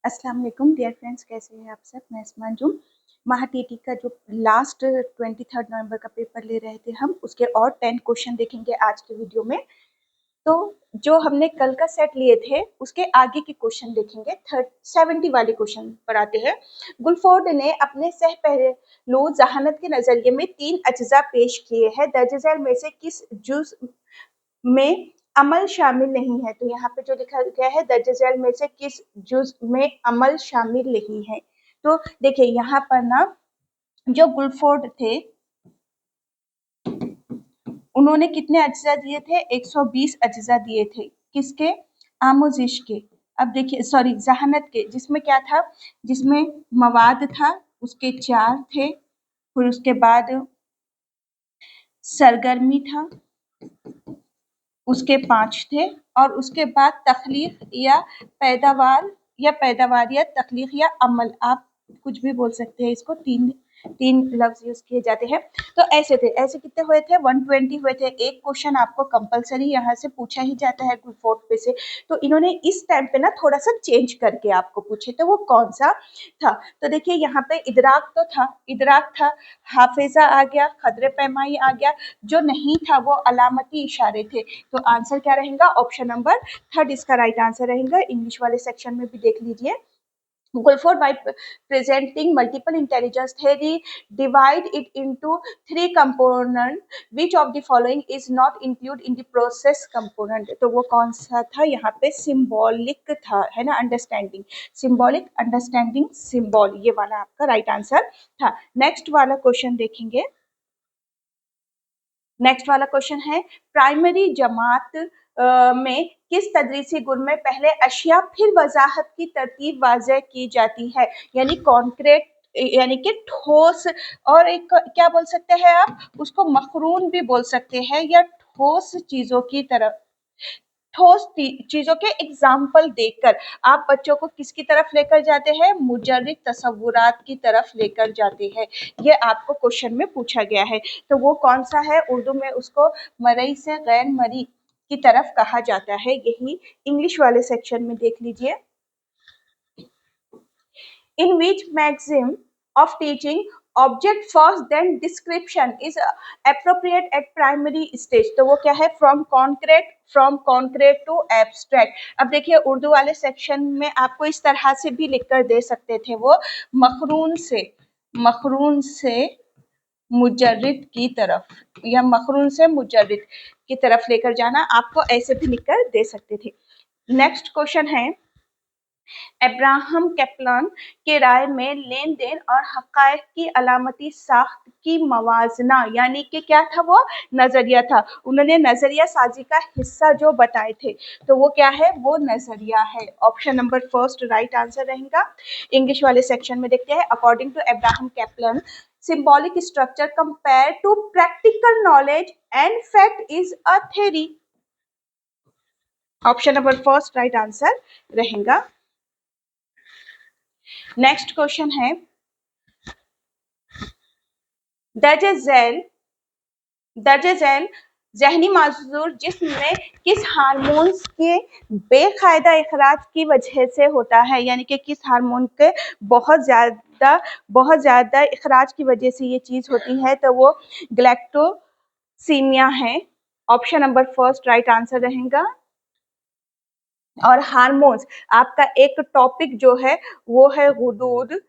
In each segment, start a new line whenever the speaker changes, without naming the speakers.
अस्सलाम वालेकुम dear friends, कैसे हैं आप सब। मैं इसमा अंजुम। महाटीटी का जो लास्ट 23 नवंबर का पेपर ले रहे थे हम, उसके और 10 क्वेश्चन देखेंगे आज के वीडियो में। तो जो हमने कल का सेट लिए थे उसके आगे के क्वेश्चन देखेंगे। 70 वाले क्वेश्चन पर आते हैं। गुलफोर्ड ने अपने सह पहलू जहानत के नजरिए में 3 अज्जा पेश किए हैं। दर्ज झैल में से किस जुज में अमल शामिल नहीं है? तो यहाँ पे जो लिखा गया है दर्ज झैल में से किस जुज में अमल शामिल नहीं है। तो देखिए यहाँ पर ना जो गुलफोर्ड थे उन्होंने कितने अज्जा दिए थे? 120 अज्जा दिए थे। किसके? आमोजिश के। अब देखिए सॉरी जहानत के, जिसमें क्या था? जिसमें मवाद था उसके 4 थे, फिर उसके बाद सरगर्मी था उसके 5 थे, और उसके बाद तख्लीक या पैदावार या तख्लीक या अमल, आप कुछ भी बोल सकते हैं इसको। तीन लफ्ज यूज किए जाते हैं। तो ऐसे कितने हुए थे? 120 हुए थे। एक क्वेश्चन आपको कंपलसरी यहाँ से पूछा ही जाता है गुलफोर्ड पे से। तो इन्होंने इस टाइम पे ना थोड़ा सा चेंज करके आपको पूछे, तो वो कौन सा था? तो देखिए यहाँ पे इदराक तो था, इदराक था, हाफिजा आ गया, खदरे पैमाई आ गया। जो नहीं था वो अलामती इशारे थे। तो आंसर क्या रहेगा? ऑप्शन नंबर 3 इसका राइट आंसर रहेगा। इंग्लिश वाले सेक्शन में भी देख लीजिए। Guilford, by presenting multiple intelligence theory, divide it into 3 components. Which of the following is not included in the process component? तो वो कौन सा था? यहाँ पे symbolic था, है ना? अंडरस्टैंडिंग, symbolic, अंडरस्टैंडिंग, symbol, ये वाला आपका राइट आंसर था। नेक्स्ट वाला क्वेश्चन देखेंगे। नेक्स्ट वाला क्वेश्चन है, प्राइमरी जमात में किस तदरीसी गुण में पहले अशिया फिर वजाहत की तरतीब वाज़ह की जाती है? यानी कॉन्क्रीट, यानी कि ठोस, और एक क्या बोल सकते हैं आप उसको? मखरून भी बोल सकते हैं, या ठोस चीजों की तरफ, ठोस चीजों के एग्जाम्पल देकर आप बच्चों को किसकी तरफ लेकर जाते हैं? मुजर्रिद तसव्वुरात की तरफ लेकर जाते हैं। ये आपको क्वेश्चन में पूछा गया है। तो वो कौन सा है? उर्दू में उसको मरई से गैर मरी की तरफ कहा जाता है। यही इंग्लिश वाले सेक्शन में देख लीजिए। In which maxim of teaching object first then description is appropriate at primary stage? तो वो क्या है? From concrete to abstract. अब देखिए उर्दू वाले सेक्शन में आपको इस तरह से भी लिखकर दे सकते थे वो, मखरून से मुजर्रिद की तरफ, या मखरून से मुजर्रिद की तरफ लेकर जाना, आपको ऐसे भी लिखकर दे सकते थे। नेक्स्ट क्वेश्चन है, अब्राहम कैप्लान के राय में लेन देन और हक़ाइक़ की अलामती साख्त की मवाजना, यानी कि क्या था? वो नजरिया था। उन्होंने नजरिया साजी का हिस्सा जो बताए थे, तो वो क्या है? वो नजरिया है। Option number first right answer रहेगा। इंग्लिश वाले सेक्शन में देखते हैं। According to Abraham Kaplan, symbolic structure compared to practical knowledge and fact is a theory. Option number first right answer रहेगा। नेक्स्ट क्वेश्चन है, दर्ज झैल जहनी माजूर जिस्म में किस हार्मोन्स के बेकायदा इखराज की वजह से होता है? यानी कि किस हार्मोन के बहुत ज्यादा इखराज की वजह से ये चीज होती है? तो वो ग्लैक्टोसीमिया है। Option number first right answer रहेगा। और हार्मोन्स आपका एक टॉपिक जो है वो है गुदूद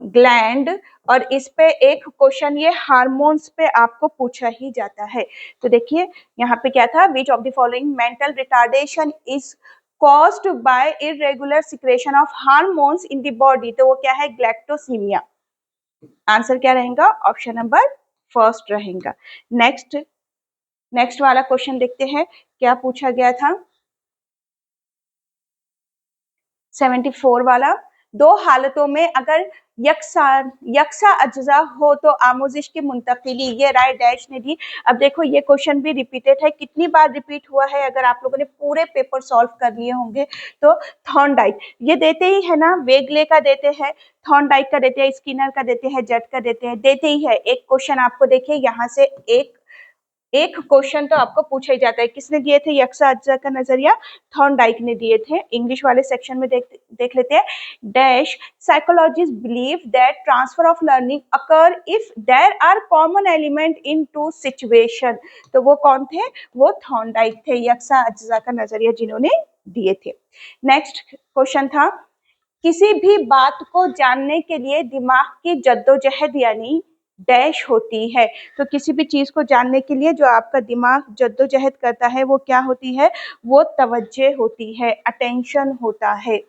ग्लैंड, और इस पे एक क्वेश्चन ये हार्मोन्स पे आपको पूछा ही जाता है। तो देखिए यहाँ पे क्या था? विच of the following mental retardation is caused by irregular secretion of hormones in the body? तो वो क्या है? ग्लैक्टोसीमिया। आंसर क्या रहेगा? ऑप्शन नंबर फर्स्ट रहेगा। नेक्स्ट वाला क्वेश्चन देखते हैं, क्या पूछा गया था? 74 वाला, दो हालतों में अगर यकसा अज्जा हो तो आमोजिश की मुंतकिली, ये राय डैश ने दी। अब देखो ये क्वेश्चन भी रिपीटेड है। कितनी बार रिपीट हुआ है? अगर आप लोगों ने पूरे पेपर सॉल्व कर लिए होंगे तो थॉर्नडाइक ये देते ही है ना, वेगले का देते हैं, थॉर्नडाइक का देते हैं, स्किनर का देते हैं, जट का देते हैं, देते ही है। एक क्वेश्चन आपको देखिए यहाँ से एक एक क्वेश्चन तो आपको पूछा ही जाता है। किसने दिए थे यक्सा अज्जा का नजरिया? थॉर्नडाइक ने दिए थे। इंग्लिश वाले सेक्शन में देख लेते हैं। Dash psychologist believe that transfer of learning occur if there are common element in two situation. तो वो कौन थे? वो थॉर्नडाइक थे, यक्सा अज्जा का नजरिया जिन्होंने दिए थे। नेक्स्ट क्वेश्चन था, किसी भी बात को जानने के लिए दिमाग की जद्दोजहद यानी डैश होती है। तो किसी भी चीज को जानने के लिए जो आपका दिमाग जद्दोजहद करता है वो क्या होती है? वो तवज्जो होती है, अटेंशन होता है।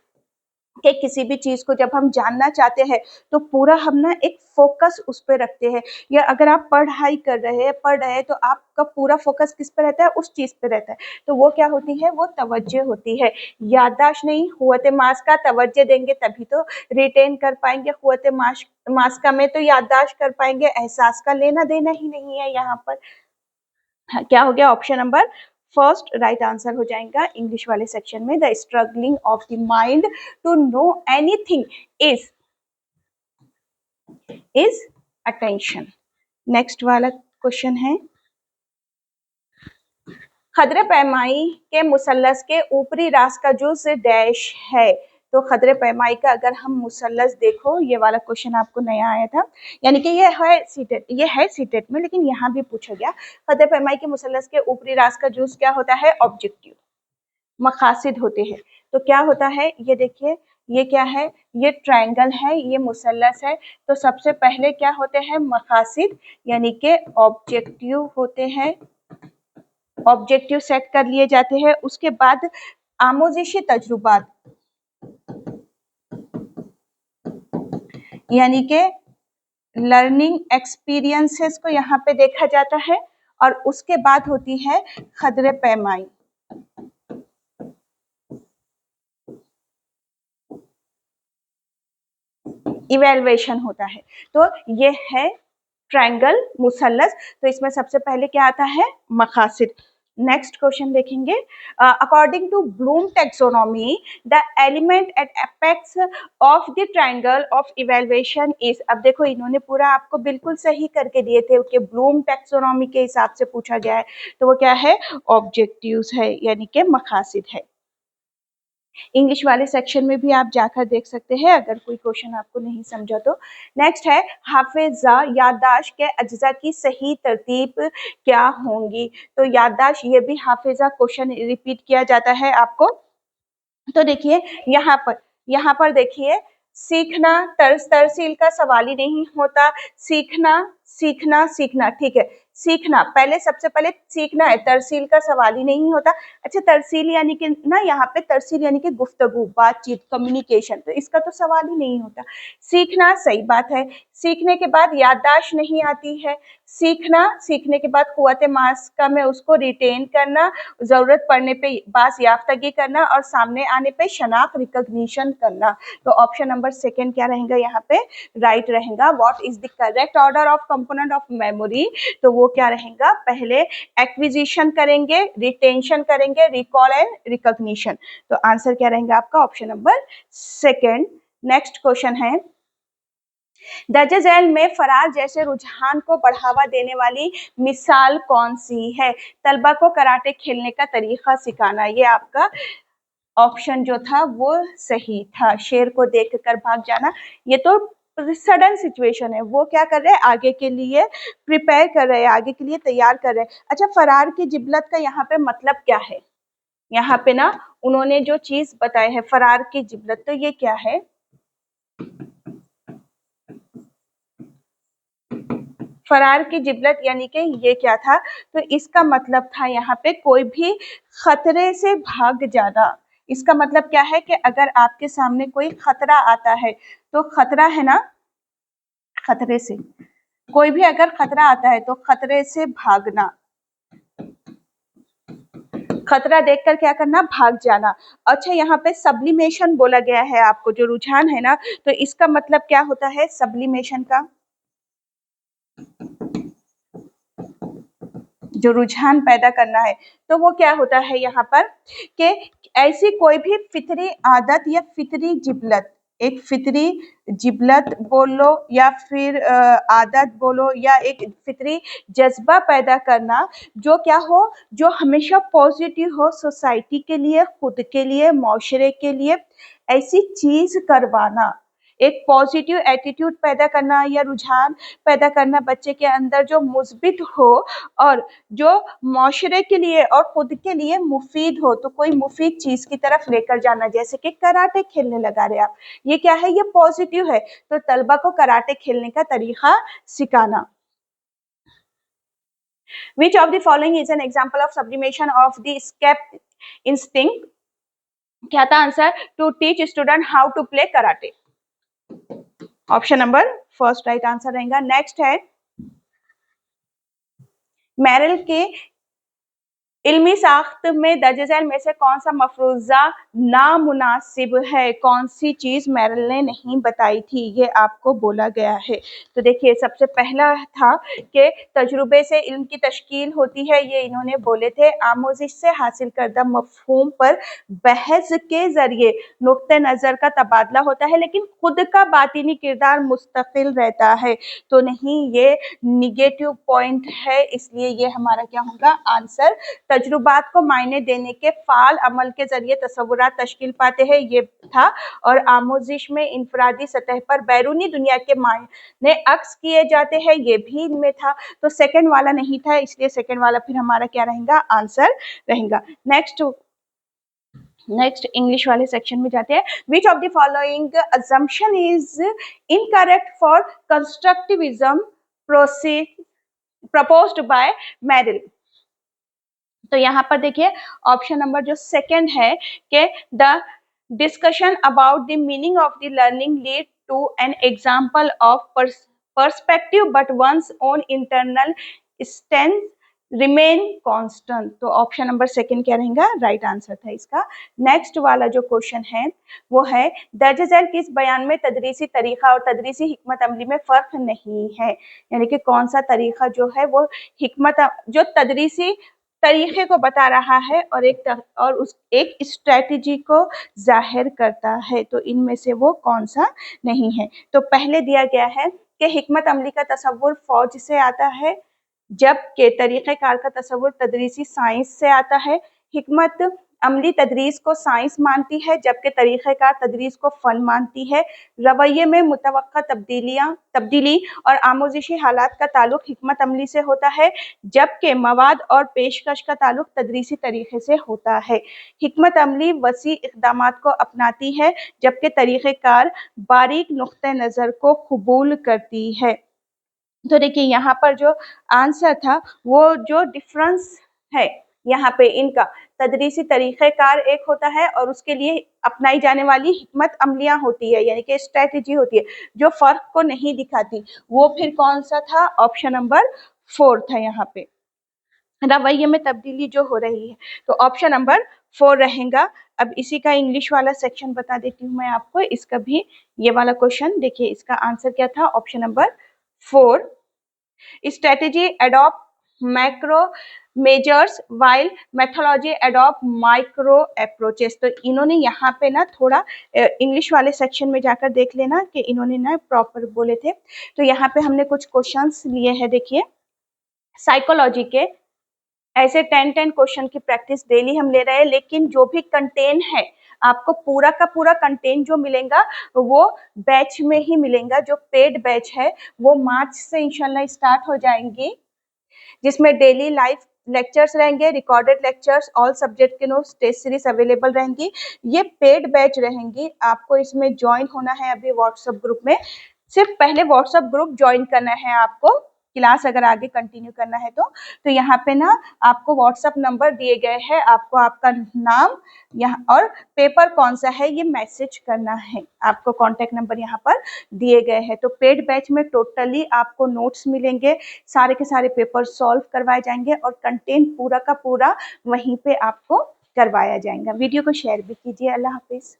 कि किसी भी चीज को जब हम जानना चाहते हैं तो पूरा हम ना एक फोकस उस पर रखते हैं। या अगर आप पढ़ाई कर रहे हैं, पढ़ रहे हैं, तो आपका पूरा फोकस किस पे रहता है? उस चीज पे रहता है। तो वो क्या होती है? वो तवज्जो होती है। याददाश्त नहीं, हुव्वत मास का तवज्जो देंगे तभी तो रिटेन कर पाएंगे। हुव्वत मास का में तो याददाश्त कर पाएंगे, एहसास का लेना देना ही नहीं है यहाँ पर। क्या हो गया? Option number first right answer हो जाएगा इंग्लिश वाले सेक्शन में। The struggling of the mind to know anything is attention. Next वाला क्वेश्चन है, खदरे पैमाई के मुसल्लस के ऊपरी रास का जुज़ डैश है। तो खदरे पैमाई का अगर हम मुसल्लस देखो, ये वाला क्वेश्चन आपको नया आया था, यानी कि ये है सीटेट में, लेकिन यहाँ भी पूछा गया। खदरे पैमाई के मुसल्लस के ऊपरी रास का जुज़ क्या होता है? ऑब्जेक्टिव, मकासिद होते हैं। तो क्या होता है? ये देखिए, ये क्या है? ये ट्रायंगल है, ये मुसल्लस है। तो सबसे पहले क्या होते हैं? मकासिद यानी कि ऑब्जेक्टिव होते हैं। ऑब्जेक्टिव सेट कर लिए जाते हैं। उसके बाद आमोजिशी तजुर्बात यानी कि लर्निंग एक्सपीरियंसेस को यहाँ पे देखा जाता है। और उसके बाद होती है खदरे पैमाई। इवेल्युएशन होता है। तो ये है ट्रायंगल, मुसल्लस। तो इसमें सबसे पहले क्या आता है? मकासिद। नेक्स्ट क्वेश्चन देखेंगे, according to Bloom taxonomy the element at apex of the triangle of evaluation is. अब देखो, इन्होंने पूरा आपको बिल्कुल सही करके दिए थे, उसके ब्लूम टेक्सोनॉमी के हिसाब से पूछा गया है। तो वो क्या है? ऑब्जेक्टिव्स है, यानी कि मकासिद है। इंग्लिश वाले सेक्शन में भी आप जाकर देख सकते हैं अगर कोई क्वेश्चन आपको नहीं समझा तो। नेक्स्ट है, हाफिजा याददाश्त के अज्जा की सही तरतीब क्या होंगी? तो याददाश्त, ये भी हाफिजा क्वेश्चन रिपीट किया जाता है आपको। तो देखिए यहाँ पर देखिए, सीखना तरसील का सवाल ही नहीं होता। सीखना सीखना सीखना, ठीक है। सीखना पहले, सबसे पहले सीखना है, तरसील का सवाल ही नहीं होता। अच्छा, तरसील यानी कि ना, यहाँ पे तरसील यानी कि गुफ्तगू, बातचीत, कम्युनिकेशन, तो इसका तो सवाल ही नहीं होता। सीखना सही बात है। सीखने के बाद याददाश्त नहीं आती है। सीखने के बाद कुव्वत मास्का में उसको रिटेन करना, जरूरत पड़ने पे बास याफ्तगी करना, और सामने आने पे शनाख्त, रिकॉग्निशन करना। तो ऑप्शन नंबर सेकंड क्या रहेगा यहाँ पे? राइट रहेगा। What is the correct order of component of memory? तो वो क्या रहेगा? पहले एक्विजिशन करेंगे, रिटेंशन करेंगे, रिकॉल एंड रिकॉग्निशन। तो आंसर क्या रहेगा आपका? Option number second. Next question है, दर्ज झैल में फरार जैसे रुझान को बढ़ावा देने वाली मिसाल कौन सी है? तलबा को कराटे खेलने का तरीका सिखाना। ये आपका ऑप्शन जो था वो सही था। शेर को देखकर भाग जाना, ये तो सडन सिचुएशन है। वो क्या कर रहे हैं? आगे के लिए प्रिपेयर कर रहे हैं, आगे के लिए तैयार कर रहे हैं। अच्छा, फरार की जिबलत का यहाँ पे मतलब क्या है? यहाँ पे ना उन्होंने जो चीज बताई है, फरार की जिबलत, तो ये क्या है? फरार की जिबलत यानी कि ये क्या था? तो इसका मतलब था यहाँ पे कोई भी खतरे से भाग जाना। इसका मतलब क्या है कि अगर आपके सामने कोई खतरा आता है, तो खतरा है ना, खतरे से, कोई भी अगर खतरा आता है तो खतरे से भागना, खतरा देखकर क्या करना? भाग जाना। अच्छा, यहाँ पे सब्लिमेशन बोला गया है आपको, जो रुझान है ना, तो इसका मतलब क्या होता है सब्लिमेशन का? जो रुझान पैदा करना है, तो वो क्या होता है यहाँ पर कि ऐसी कोई भी फितरी आदत या फितरी जिबलत, एक फितरी जिबलत बोलो या फिर आदत बोलो या एक फितरी जज्बा पैदा करना जो क्या हो, जो हमेशा पॉजिटिव हो सोसाइटी के लिए, खुद के लिए, माशरे के लिए, ऐसी चीज करवाना, एक पॉजिटिव एटीट्यूड पैदा करना या रुझान पैदा करना बच्चे के अंदर जो मुस्बित हो और जो माशरे के लिए और खुद के लिए मुफीद हो, तो कोई मुफीद चीज की तरफ लेकर जाना, जैसे कि कराटे खेलने लगा रहे आप, ये क्या है, ये पॉजिटिव है, तो तलबा को कराटे खेलने का तरीका सिखाना। Which of the following is an example of sublimation of the escape instinct? क्या था आंसर? To teach student how to play karate. Option number first right answer रहेगा। नेक्स्ट है मेरिल के इल्मी साख्त में दर्ज झैल में से कौन सा मफरूजा नामुनासिब है? कौन सी चीज मेरिल ने नहीं बताई थी, ये आपको बोला गया है। तो देखिए सबसे पहला था कि तजुर्बे से इल्म की तश्कील होती है, ये इन्होंने बोले थे। आमोजिश से हासिल करदा मफहूम पर बहस के जरिए नुक्ते नज़र का तबादला होता है, लेकिन खुद का बातिनी किरदार मुस्तकिल रहता है। तो नहीं, ये निगेटिव पॉइंट है, इसलिए ये हमारा क्या होगा आंसर। तजुर्बात को मायने देने के फाल अमल के जरिए तसव्वुरात तश्कील पाते हैं, ये था। और आमोजिश में इनफरादी सतह पर बैरूनी दुनिया के मायने अक्स किए जाते हैं, ये भी इनमें था। तो सेकंड वाला नहीं था, इसलिए सेकंड वाला फिर हमारा क्या रहेगा आंसर रहेगा। नेक्स्ट इंग्लिश वाले सेक्शन में जाते हैं। Which of the following assumption is incorrect for constructivism proposed by Merrill? तो यहाँ पर देखिए ऑप्शन नंबर जो सेकंड है कि the discussion about the meaning of the learning lead to an example of perspective but once own internal stand remain constant. तो option number second क्या रहेगा राइट आंसर था इसका। नेक्स्ट वाला जो क्वेश्चन है वो है दर्ज झैल किस बयान में तदरीसी तरीका और तदरीसी हिकमत अमली में फर्क नहीं है? यानी कि कौन सा तरीका जो है वो हिकमत जो तदरीसी तरीके को बता रहा है और उस एक स्ट्रेटजी को जाहिर करता है, तो इनमें से वो कौन सा नहीं है? तो पहले दिया गया है कि हिकमत अमली का तसव्वुर फौज से आता है, जबकि तरीक़ेकार का तसव्वुर तदरीसी साइंस से आता है। हिकमत अमली तदरीस को साइंस मानती है, जबकि तरीक़ेकार तदरीस को फ़न मानती है। रवैये में मुतवक्का तब्दीली और आमोजिशी हालात का ताल्लुक हिकमत अमली से होता है, जबकि मवाद और पेशकश का ताल्लुक तदरीसी तरीके से होता है। हिकमत अमली वसी इक़दामात को अपनाती है, जबकि तरीक़ेकार बारीक नुक्ते नज़र को कबूल करती है। तो देखिए यहाँ पर जो आंसर था वो जो डिफरेंस है यहाँ पे इनका, तदरीसी तरीक़ेकार एक होता है और उसके लिए अपनाई जाने वाली हिकमत अमलियाँ होती है, यानी कि स्ट्रेटजी होती है जो फर्क को नहीं दिखाती। वो फिर कौन सा था? ऑप्शन नंबर 4 था यहाँ पे, रवैये में तब्दीली जो हो रही है, तो ऑप्शन नंबर 4 रहेगा। अब इसी का इंग्लिश वाला सेक्शन बता देती हूँ मैं आपको, इसका भी ये वाला क्वेश्चन देखिए, इसका आंसर क्या था? Option number 4, strategy adopt macro measures while methodology adopt micro approaches. तो इन्होंने यहाँ पे ना थोड़ा इंग्लिश वाले सेक्शन में जाकर देख लेना कि इन्होंने ना प्रॉपर बोले थे। तो यहाँ पे हमने कुछ क्वेश्चंस लिए हैं, देखिए साइकोलॉजी के ऐसे 10 क्वेश्चन की प्रैक्टिस डेली हम ले रहे हैं, लेकिन जो भी कंटेंट है आपको पूरा का पूरा कंटेंट जो मिलेगा वो बैच में ही मिलेगा। जो पेड बैच है वो मार्च से इंशाल्लाह स्टार्ट हो जाएंगी, जिसमें डेली लाइव लेक्चर्स रहेंगे, रिकॉर्डेड लेक्चर्स, ऑल सब्जेक्ट के नोट्स, टेस्ट सीरीज अवेलेबल रहेंगी। ये पेड बैच रहेंगी, आपको इसमें ज्वाइन होना है अभी व्हाट्सएप ग्रुप में। सिर्फ पहले व्हाट्सएप ग्रुप ज्वाइन करना है आपको, क्लास अगर आगे कंटिन्यू करना है तो यहाँ पे ना आपको व्हाट्सएप नंबर दिए गए हैं, आपको आपका नाम यहाँ और पेपर कौन सा है ये मैसेज करना है, आपको कांटेक्ट नंबर यहाँ पर दिए गए हैं। तो पेड बैच में टोटली आपको नोट्स मिलेंगे, सारे के सारे पेपर सॉल्व करवाए जाएंगे और कंटेंट पूरा का पूरा वहीं पे आपको करवाया जाएगा। वीडियो को शेयर भी कीजिए। अल्लाह हाफिज।